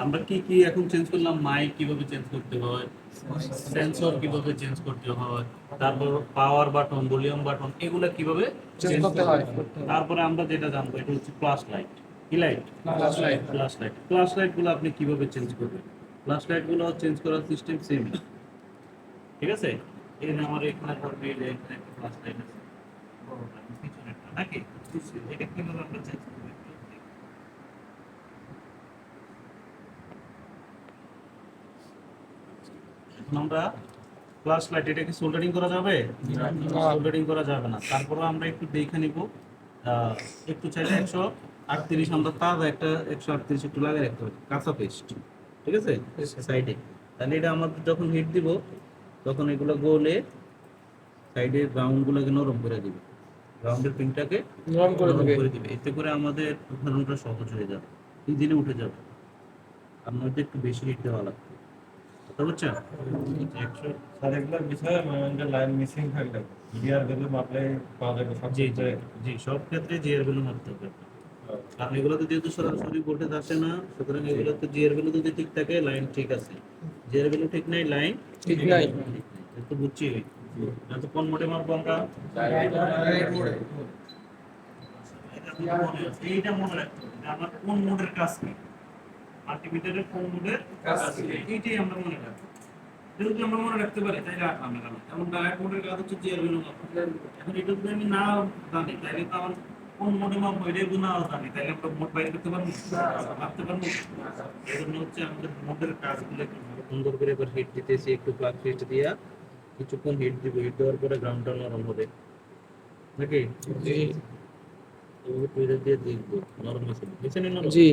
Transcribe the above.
আমরা কি কি এখন চেঞ্জ করলাম, মাইক কিভাবে চেঞ্জ করতে হয়, সেন্সর কিভাবে চেঞ্জ করতে হয়, তারপর পাওয়ার বাটন, ভলিউম বাটন, এগুলা কিভাবে চেঞ্জ চেঞ্জ করতে করতে হয়। হয়। তারপরে আমরা যেটা জানবো এটা হচ্ছে ফ্ল্যাশ লাইট। কি light? Flash light. Flash light গুলো আপনি কিভাবে চেঞ্জ করবেন? ফ্ল্যাশ লাইট গুলো চেঞ্জ করার সিস্টেম সেম। ঠিক আছে, এখানে আমার এখানে থাকবে, এই যে এখানে একটা ফ্ল্যাশ লাইট আছে, বড়টা পিছনেরটা নাকি, এটা কিভাবে আমরা চেঞ্জ করব? এখন আমরা ফ্ল্যাশ লাইট, এটা কি সোল্ডারিং করা যাবে? সোল্ডারিং করা যাবে না। তারপরে আমরা একটু দেখে নিব, একটু চাইলে 138 আমরা তার একটা 138 একটু লাগিয়ে রাখতে হবে, কাঁচা পেস্ট। ঠিক আছে, সাইডে। তাহলে এটা আমাদের যখন হিট দিব তখন এগুলো গলে সাইডের গ্রাউন্ড গুলোকে নরম করে দিবে, গ্রাউন্ডের পিনটাকে নরম করে দিবে। দিবে। এতে করে আমাদের উঠানোটা সহজ হয়ে যাবে, ইজিলি উঠে যাবে। আপনাদের একটু বেশি হিট দেওয়া লাগবে, বুঝতে পারছেন? 100 সারেগুলোর বিষয়ে আমাদের লাইন মিসিং থাকলে গিয়ার ভ্যালু মাপলে পাওয়া যাবে সব জি জি ক্ষেত্রে। জি, সব ক্ষেত্রে জিআর ভ্যালু মাপতে হবে। কারণ এগুলোতে যেহেতু সরাসরি ভোল্টেজ আসে না, সুতরাং এগুলোতে জিআর ভ্যালু যদি ঠিক থাকে লাইন ঠিক আছে, জিআর ভ্যালু ঠিক নাই লাইন ঠিক নাই। একটু বুঝছি। তো কোন মোডে মাপবো আমরা? এইটা মনে রাখতে হবে যে আমার কোন মোডের কাজ কি, মাল্টিমিটারের কোন মোডের কাজ কি, এইটাই আমরা মনে রাখবো। যদি আমরা মনে রাখতে পারি তাহলে রাখলাম না। যেমন ডায়াট মোডের কাজ হচ্ছে জিআর ভ্যালু মাপা। এখন এটা যদি আমি না জানি তাহলে তো আমার কোন মোডে মাপবো এটা যদি না জানি তাহলে আমরা মোড বাইর করতে পারবো, ভাবতে পারবো। এই জন্য হচ্ছে আমাদের মোডের কাজগুলো একটু সুন্দর করে এবার হিট দিতেছি, একটু প্লাগ সুইচ দিয়া কিছুক্ষণ হিট দিব, হিট দেওয়ার পরে গ্রাউন্ডটা নরম হবে নাকি, এইভাবে টুইটার দিয়ে দেখবো নরম আছে নিচে নরম। জি।